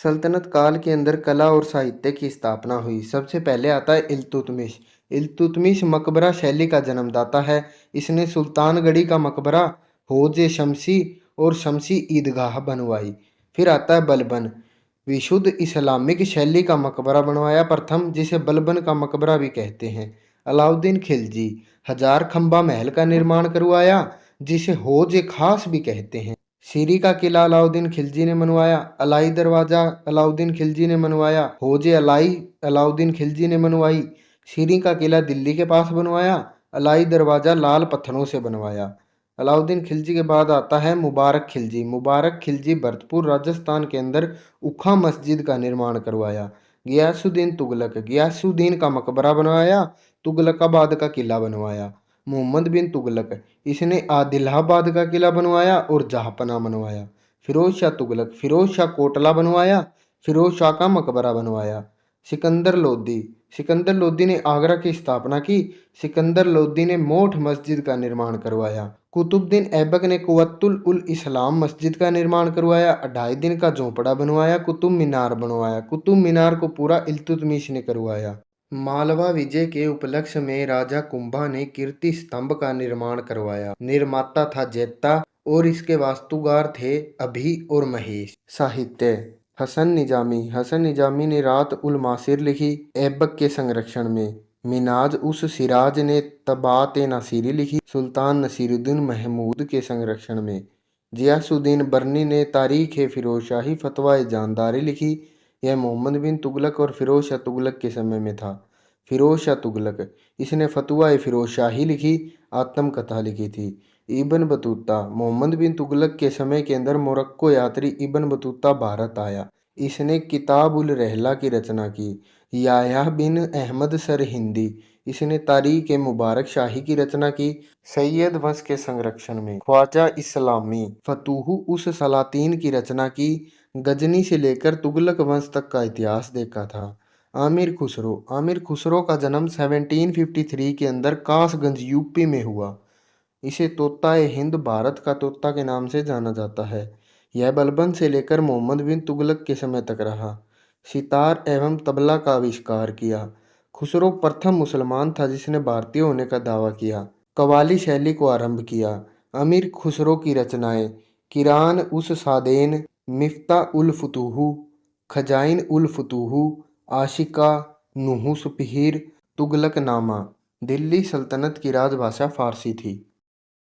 सल्तनत काल के अंदर कला और साहित्य की स्थापना हुई। सबसे पहले आता है इल्तुतमिश। इल्तुतमिश मकबरा शैली का जन्मदाता है। इसने सुल्तानगढ़ी का मकबरा, हौज शमसी और शमसी ईदगाह बनवाई। फिर आता है बलबन। विशुद्ध इस्लामिक शैली का मकबरा बनवाया प्रथम, जिसे बलबन का मकबरा भी कहते हैं। अलाउद्दीन खिलजी हजार खंबा महल का निर्माण करवाया, जिसे हौज खास भी कहते हैं। सीरी का किला अलाउद्दीन खिलजी ने बनवाया। अलाई दरवाजा अलाउद्दीन खिलजी ने बनवाया। हौज अलाई अलाउद्दीन खिलजी ने बनवाई। सीरी का किला दिल्ली के पास बनवाया। अलाई दरवाजा लाल पत्थरों से बनवाया। अलाउद्दीन खिलजी के बाद आता है मुबारक खिलजी। मुबारक खिलजी भरतपुर राजस्थान के अंदर उखा मस्जिद का निर्माण करवाया। गियासुद्दीन तुगलक गियासुद्दीन का मकबरा बनवाया। तुगलकाबाद का किला बनवाया। मोहम्मद बिन तुगलक, इसने आदिलाबाद का किला बनवाया और जहांपनाह बनवाया। फिरोज शाह तुगलक फिरोज शाह कोटला बनवाया। फिरोज शाह का मकबरा बनवाया। सिकंदर लोदी सिकंदर लोदी ने आगरा की स्थापना की। सिकंदर लोदी ने मोठ मस्जिद का निर्माण करवाया। कुतुबुद्दीन ऐबक ने कुव्वतुल उल इस्लाम मस्जिद का निर्माण करवाया। 2.5 दिन का झोंपड़ा बनवाया। कुतुब मीनार बनवाया। कुतुब मीनार को पूरा इल्तुतमिश ने करवाया। मालवा विजय के उपलक्ष्य में राजा कुंभा ने कीर्ति स्तंभ का निर्माण करवाया। निर्माता था जैता और इसके वास्तुकार थे अभी और महेश। साहित्य हसन निजामी ने रात उल मासिर लिखी ऐबक के संरक्षण में। मिनाज उस सिराज ने तबात नासिरी लिखी सुल्तान नसीरुद्दीन महमूद के संरक्षण में। जियासुद्दीन बरनी ने तारीख फिरोजशाही फतवा जानदारी लिखी। यह मोहम्मद बिन तुगलक और फिरोज शाह तुगलक के समय में था। फिरोज शाह तुगलक, इसने फतवा फिरोजशाही लिखी, आत्मकथा लिखी थी। इब्न बतूता मोहम्मद बिन तुगलक के समय के अंदर मोरक्को यात्री इब्न बतूता भारत आया। इसने किताब उल रहला की रचना की। याह्या बिन अहमद सर हिंदी, इसने तारीख मुबारक शाही की रचना की। सैयद वंश के संरक्षण में। ख्वाजा इस्लामी फतूह उस सलातीन की रचना की। गजनी से लेकर तुगलक वंश तक का इतिहास देखा था। आमिर खुसरो का जन्म 1753 के अंदर कासगंज यूपी में हुआ। इसे तोता ए हिंद, भारत का तोता के नाम से जाना जाता है। यह बलबन से लेकर मोहम्मद बिन तुगलक के समय तक रहा। सितार एवं तबला का आविष्कार किया। खुसरो प्रथम मुसलमान था जिसने भारतीय होने का दावा किया। कव्वाली शैली को आरंभ किया। अमीर खुसरो की रचनाएं किरान उस सादेन, मिफ्ता उल फुतूह, खजाइन उल फुतूह, आशिका, नुह सुपहीर, तुगलक नामा। दिल्ली सल्तनत की राजभाषा फारसी थी।